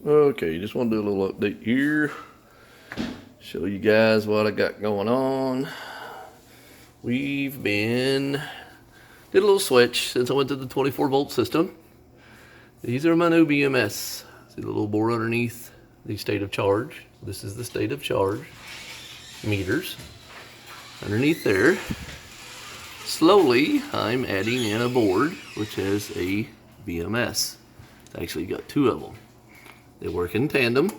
Okay, just want to do a little update here. Show you guys what I got going on. Did a little switch since I went to the 24 volt system. These are my new BMS. See the little board underneath the state of charge. This is the state of charge meters. Underneath there, slowly I'm adding in a board which has a BMS. It's actually got two of them. They work in tandem.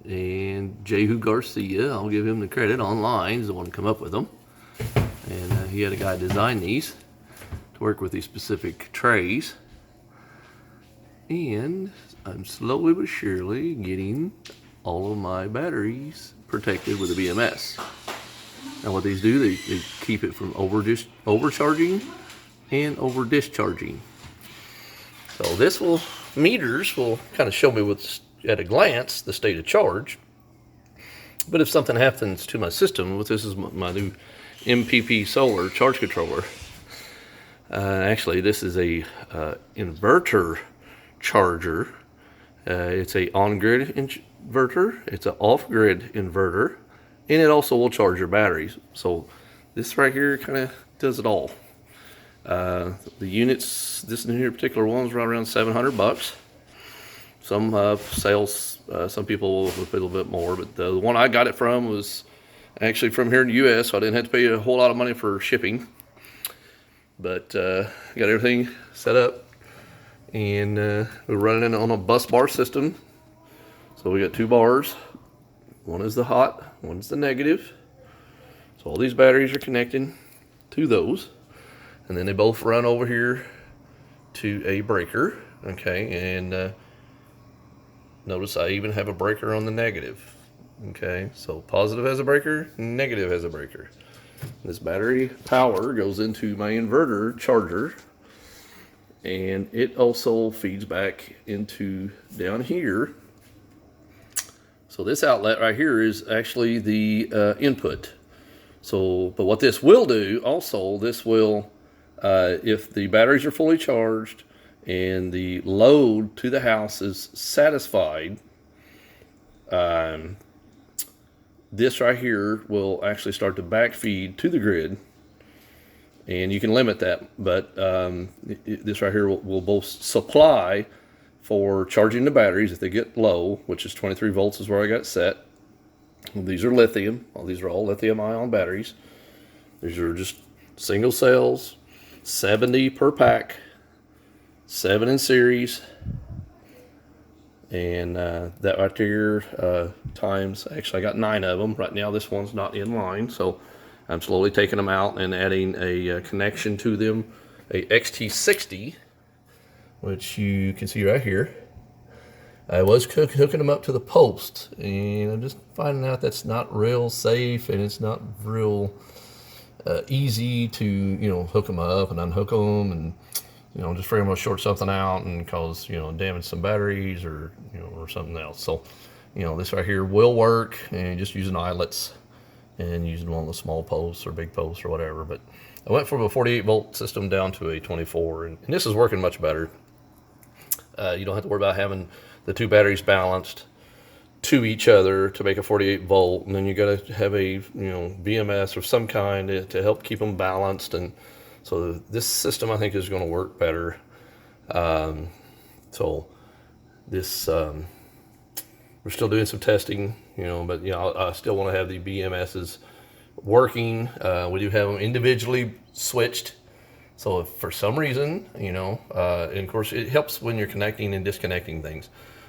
And Jehu Garcia, I'll give him the credit, online, is the one to come up with them. And he had a guy design these to work with these specific trays. And I'm slowly but surely getting all of my batteries protected with a BMS. Now what these do, they keep it from overcharging and over discharging. So meters will kind of show me at a glance the state of charge. But if something happens to my system, this is my new MPP solar charge controller. Actually, this is a inverter charger. It's a on-grid inverter. It's an off-grid inverter, and it also will charge your batteries. So this right here kind of does it all. The units, this particular one is right around $700. Some sales, some people will pay a little bit more, but the one I got it from was actually from here in the U.S., so I didn't have to pay a whole lot of money for shipping. But got everything set up, and we're running it on a bus bar system. So we got two bars. One is the hot, one's the negative. So all these batteries are connecting to those, and then they both run over here to a breaker. Okay, and notice I even have a breaker on the negative. Okay, so positive has a breaker, negative has a breaker. This battery power goes into my inverter charger, and it also feeds back into down here. So this outlet right here is actually the input. So, but what this will do also, this will, if the batteries are fully charged and the load to the house is satisfied, this right here will actually start to backfeed to the grid, and you can limit that, but this right here will both supply for charging the batteries if they get low, which is 23 volts is where I got set. These are lithium. These are all lithium ion batteries. These are just single cells, 70 per pack, 7 in series, and that right there times, actually I got 9 of them. Right now this one's not in line, so I'm slowly taking them out and adding a connection to them, a XT60, which you can see right here. I was hooking them up to the post, and I'm just finding out that's not real safe, and it's not real easy to, hook them up and unhook them, and just afraid I'm gonna short something out and cause, damage some batteries or, or something else. So, this right here will work, and just using eyelets and using one of the small posts or big posts or whatever. But I went from a 48 volt system down to a 24, and this is working much better. You don't have to worry about having the two batteries balanced to each other to make a 48 volt, and then you got to have a BMS of some kind to help keep them balanced. And so this system I think is going to work better. So this we're still doing some testing, but I still want to have the BMSs working. We do have them individually switched. So if for some reason, and of course it helps when you're connecting and disconnecting things.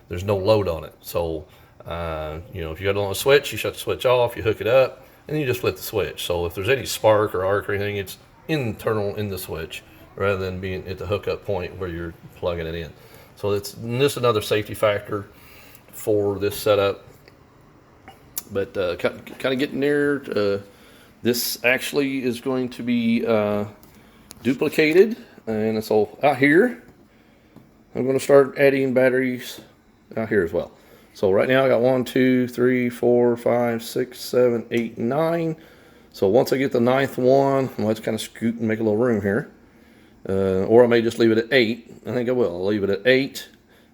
There's no load on it. So, if you got it on a switch, you shut the switch off, you hook it up, and you just flip the switch. So if there's any spark or arc or anything, it's internal in the switch rather than being at the hookup point where you're plugging it in. So it's just another safety factor for this setup. But kind of getting there. This actually is going to be duplicated, and it's all out here. I'm going to start adding batteries out here as well. So right now I got 1, 2, 3, 4, 5, 6, 7, 8, 9. So once I get the 9th one, I might kind of scoot and make a little room here. Or I may just leave it at 8. I think I will. I'll leave it at 8.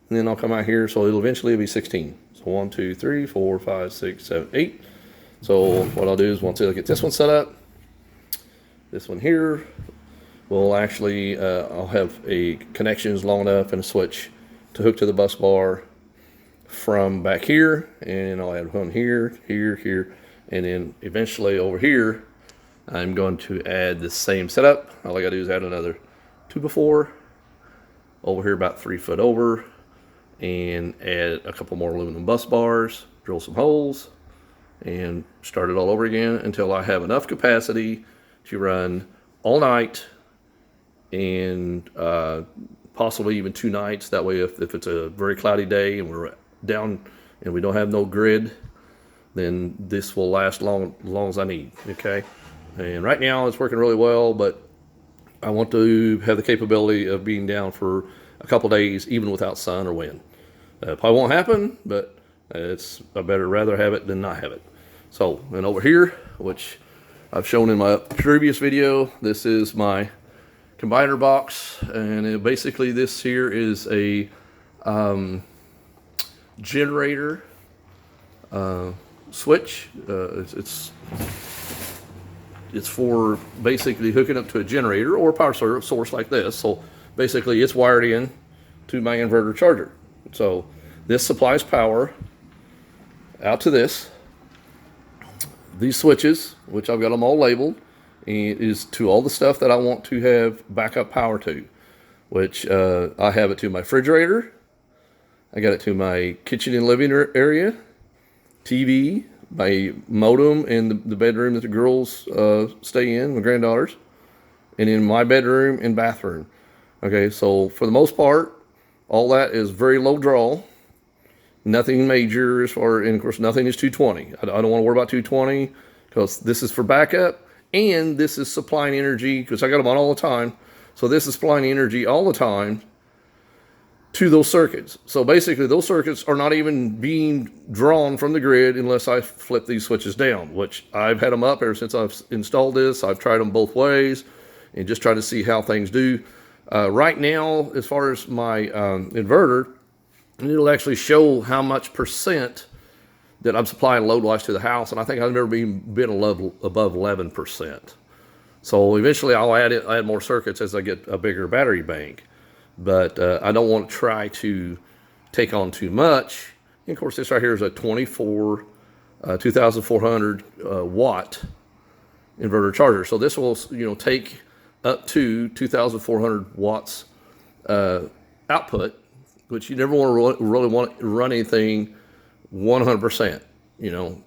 and then I'll come out here, so it'll eventually be 16. So 1, 2, 3, 4, 5, 6, 7, 8. So what I'll do is once I get this one set up, this one here will actually, I'll have a connections long enough and a switch to hook to the bus bar from back here, and I'll add one here, here, here, and then eventually over here, I'm going to add the same setup. All I gotta do is add another 2x4 over here about 3 foot over, and add a couple more aluminum bus bars, drill some holes, and start it all over again until I have enough capacity to run all night, and possibly even 2 nights. That way, if it's a very cloudy day and we're down and we don't have no grid, then this will last long as I need. Okay, and right now it's working really well, but I want to have the capability of being down for a couple days even without sun or wind. Probably won't happen, but I better rather have it than not have it. So, and over here, which I've shown in my previous video, this is my combiner box, and basically this here is a generator switch. It's for basically hooking up to a generator or a power source like this. So basically it's wired in to my inverter charger. So this supplies power out to this. These switches, which I've got them all labeled, is to all the stuff that I want to have backup power to, which I have it to my refrigerator. I got it to my kitchen and living area, TV, my modem in the bedroom that the girls stay in, my granddaughters, and in my bedroom and bathroom. Okay, so for the most part, all that is very low draw. Nothing major as far, and of course nothing is 220. I don't want to worry about 220 because this is for backup, and this is supplying energy because I got them on all the time. So this is supplying energy all the time to those circuits. So basically those circuits are not even being drawn from the grid unless I flip these switches down, which I've had them up ever since I've installed this. I've tried them both ways and just trying to see how things do. Right now, as far as my inverter, it'll actually show how much percent that I'm supplying load-wise to the house, and I think I've never been a level above 11%. So eventually I'll add more circuits as I get a bigger battery bank, but I don't want to try to take on too much. And of course, this right here is a 2,400 watt inverter charger. So this will, take up to 2,400 watts output, which you never really want to run anything 100%,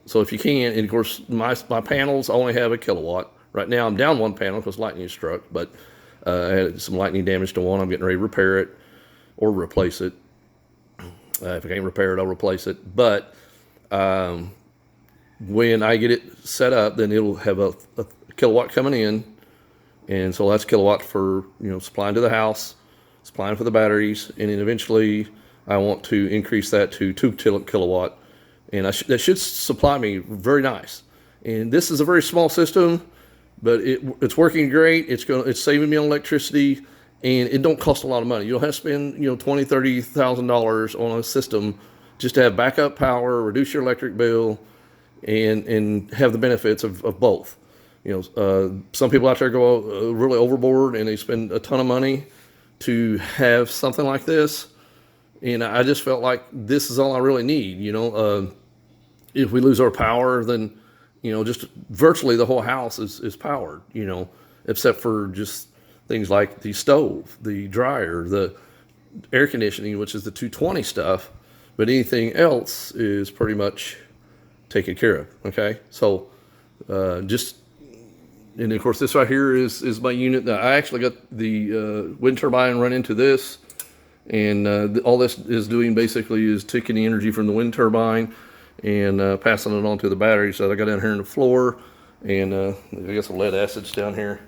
So if you can, and of course my panels only have a kilowatt. Right now I'm down one panel because lightning struck, but I had some lightning damage to one. I'm getting ready to repair it or replace it. If I can't repair it, I'll replace it. But when I get it set up, then it'll have a kilowatt coming in, and so that's kilowatt for supplying to the house, supplying for the batteries, and then eventually I want to increase that to 2 kilowatt, and that should supply me very nice. And this is a very small system, but it's working great. It's saving me on electricity, and it don't cost a lot of money. You don't have to spend $20,000-$30,000 on a system just to have backup power, reduce your electric bill, and have the benefits of both. Some people out there go really overboard and they spend a ton of money to have something like this, and I just felt like this is all I really need. If we lose our power, then just virtually the whole house is powered, except for just things like the stove, the dryer, the air conditioning, which is the 220 stuff, but anything else is pretty much taken care of. Okay, so and of course this right here is my unit. Now, I actually got the wind turbine run into this, and all this is doing basically is taking the energy from the wind turbine and passing it on to the battery. So I got down here in the floor, and I got some lead acids down here,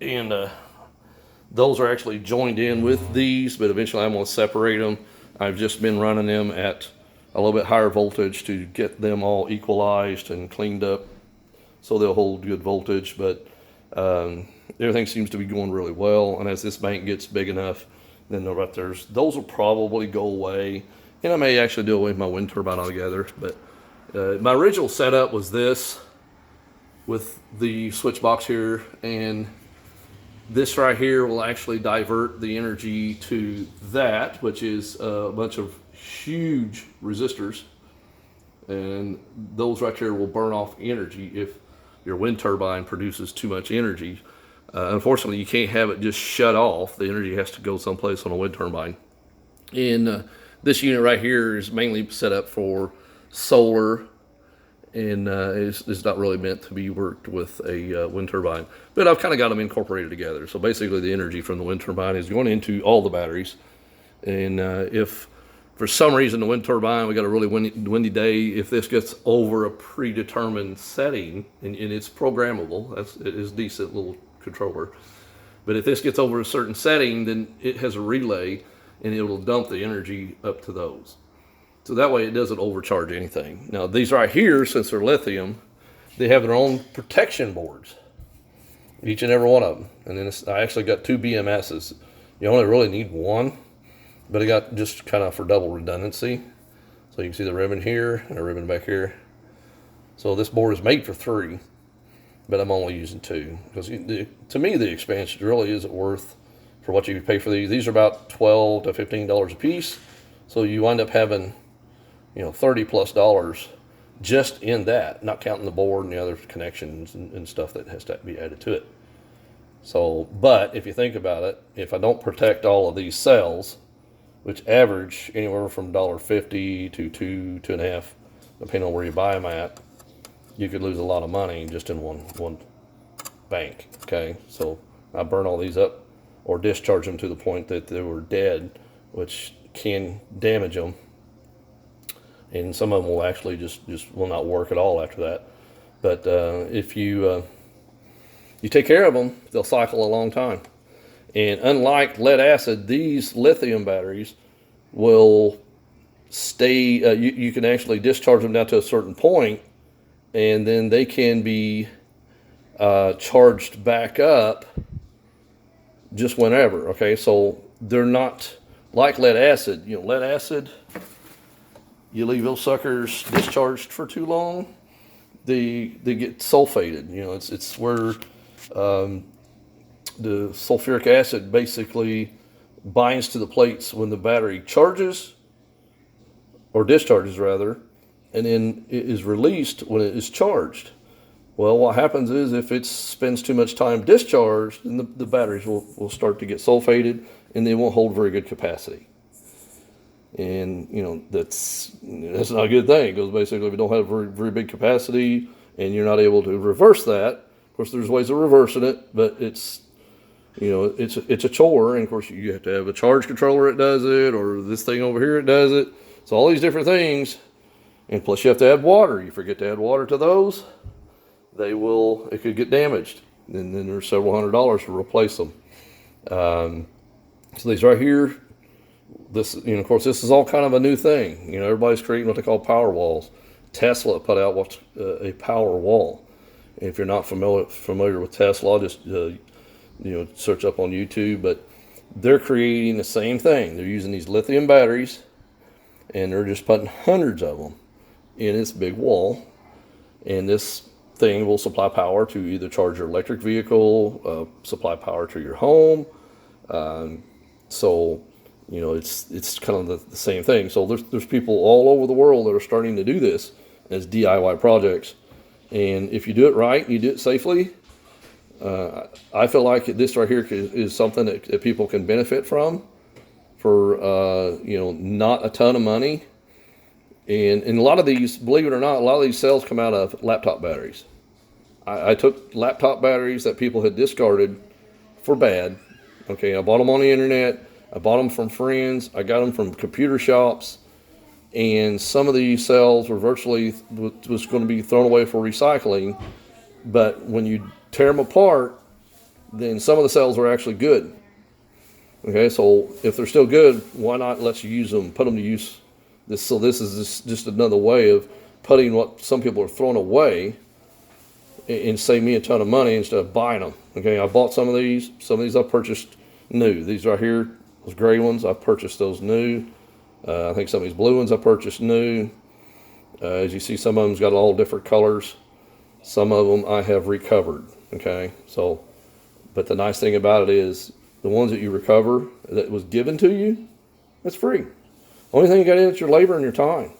and those are actually joined in with these, but eventually I'm going to separate them. I've just been running them at a little bit higher voltage to get them all equalized and cleaned up so they'll hold good voltage, but everything seems to be going really well. And as this bank gets big enough, Then right there's those will probably go away, and I may actually do away with my wind turbine altogether. But my original setup was this with the switch box here, and this right here will actually divert the energy to that, which is a bunch of huge resistors, and those right here will burn off energy if your wind turbine produces too much energy. Unfortunately, you can't have it just shut off. The energy has to go someplace on a wind turbine. And this unit right here is mainly set up for solar, and it's not really meant to be worked with a wind turbine. But I've kind of got them incorporated together. So basically the energy from the wind turbine is going into all the batteries. And if for some reason the wind turbine, we got a really windy day, if this gets over a predetermined setting, and it's programmable, it is a decent little controller. But if this gets over a certain setting, then it has a relay and it will dump the energy up to those. So that way it doesn't overcharge anything. Now these right here, since they're lithium, they have their own protection boards, each and every one of them. And then I actually got 2 BMSs. You only really need one, but I got just kind of for double redundancy. So you can see the ribbon here and a ribbon back here. So this board is made for 3, but I'm only using 2 because to me the expansion really isn't worth for what you pay for these. These are about $12 to $15 a piece. So you wind up having, $30+ just in that, not counting the board and the other connections and stuff that has to be added to it. So, but if you think about it, if I don't protect all of these cells, which average anywhere from $1.50 to $2.5, depending on where you buy them at, you could lose a lot of money just in one bank. Okay, so I burn all these up or discharge them to the point that they were dead, which can damage them, and some of them will actually just will not work at all after that. But if you take care of them, they'll cycle a long time. And unlike lead acid, these lithium batteries will stay. You can actually discharge them down to a certain point, and then they can be charged back up just whenever. Okay, so they're not like lead acid. Lead acid, you leave those suckers discharged for too long, they get sulfated. It's where the sulfuric acid basically binds to the plates when the battery charges, or discharges rather, and then it is released when it is charged. Well, what happens is if it spends too much time discharged, then the batteries will start to get sulfated, and they won't hold very good capacity. And that's not a good thing, because basically if you don't have very, very big capacity and you're not able to reverse that, of course there's ways of reversing it, but it's a chore, and of course you have to have a charge controller that does it, or this thing over here that does it. So all these different things, and plus you have to add water. You forget to add water to those, it could get damaged, and then there's several $100s to replace them. So these right here, of course this is all kind of a new thing. Everybody's creating what they call power walls. Tesla put out what's a power wall. And if you're not familiar with Tesla, just search up on YouTube. But they're creating the same thing. They're using these lithium batteries, and they're just putting hundreds of them in this big wall, and this thing will supply power to either charge your electric vehicle, supply power to your home. So it's kind of the same thing. So there's people all over the world that are starting to do this as DIY projects, and if you do it right, you do it safely. I feel like this right here is something that people can benefit from for not a ton of money. And a lot of these, believe it or not, a lot of these cells come out of laptop batteries. I took laptop batteries that people had discarded for bad. Okay, I bought them on the internet. I bought them from friends. I got them from computer shops. And some of these cells were virtually was going to be thrown away for recycling. But when you tear them apart, then some of the cells are actually good. Okay, so if they're still good, why not let's use them, put them to use. This is just another way of putting what some people are throwing away and save me a ton of money instead of buying them. Okay, I bought some of these. Some of these I purchased new. These right here, Those gray ones, I purchased those new. I think some of these blue ones I purchased new. As you see, some of them's got all different colors. Some of them I have recovered, okay? So, but the nice thing about it is the ones that you recover that was given to you, that's free. Only thing you got in is your labor and your time.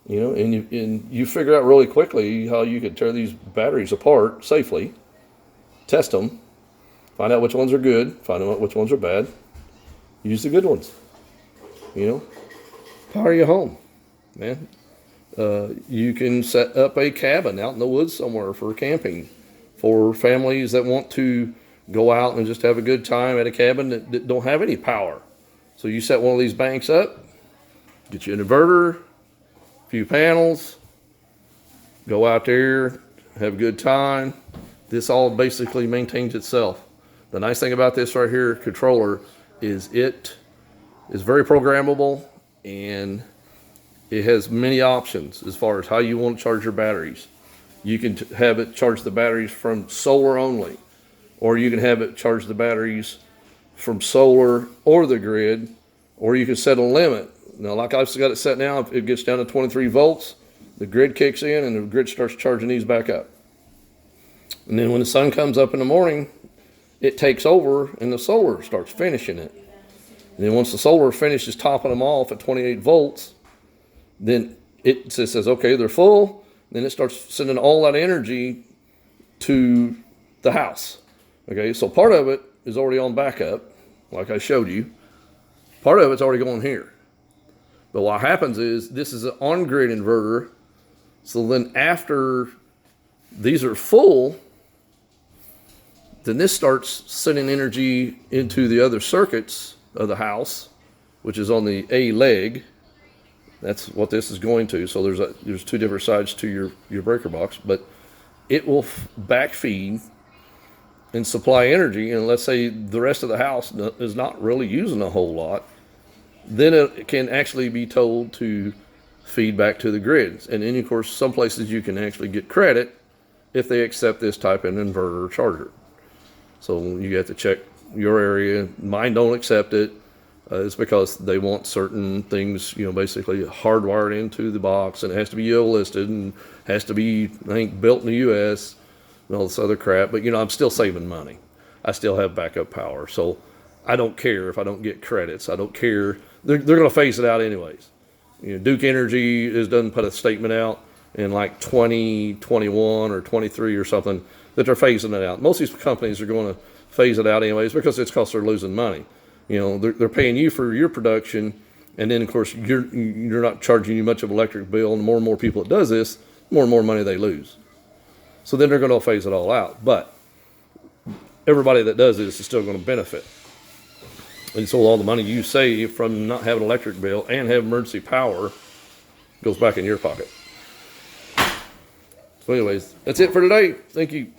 You know, and you figure out really quickly how you could tear these batteries apart safely, test them, find out which ones are good, find out which ones are bad, use the good ones. You know, power your home, man. You can set up a cabin out in the woods somewhere for camping, for families that want to go out and just have a good time at a cabin that don't have any power. So you set one of these banks up, get you an inverter, a few panels, go out there, have a good time. This all basically maintains itself. The nice thing about this right here controller is it is very programmable, and it has many options as far as how you want to charge your batteries. You can have it charge the batteries from solar only, or you can have it charge the batteries from solar or the grid, or you can set a limit. Now, like I've got it set now, if it gets down to 23 volts, the grid kicks in and the grid starts charging these back up. And then when the sun comes up in the morning, it takes over and the solar starts finishing it. And then once the solar finishes topping them off at 28 volts, then it says, okay, they're full. Then it starts sending all that energy to the house. Okay, so part of it is already on backup, like I showed you. Part of it's already going here. But what happens is this is an on-grid inverter. So then after these are full, then this starts sending energy into the other circuits of the house, which is on the A leg. That's what this is going to. So there's two different sides to your breaker box, but it will backfeed and supply energy. And let's say the rest of the house is not really using a whole lot, then it can actually be told to feed back to the grids. And then, of course, some places you can actually get credit if they accept this type of inverter or charger. So you have to check your area. Mine don't accept it. It's because they want certain things, you know, basically hardwired into the box, and it has to be UL listed and has to be, I think, built in the U.S. and all this other crap. But, you know, I'm still saving money. I still have backup power. So I don't care if I don't get credits. I don't care. They're going to phase it out anyways. You know, Duke Energy has done put a statement out in like 2021 or 23 or something that they're phasing it out. Most of these companies are going to phase it out anyways because it's because they're losing money. You know, they're paying you for your production, and then of course you're not charging you much of an electric bill. And the more people that does this, more and more money they lose. So then they're going to phase it all out. But everybody that does this is still going to benefit. And so all the money you save from not having an electric bill and have emergency power goes back in your pocket. So anyways, that's it for today. Thank you.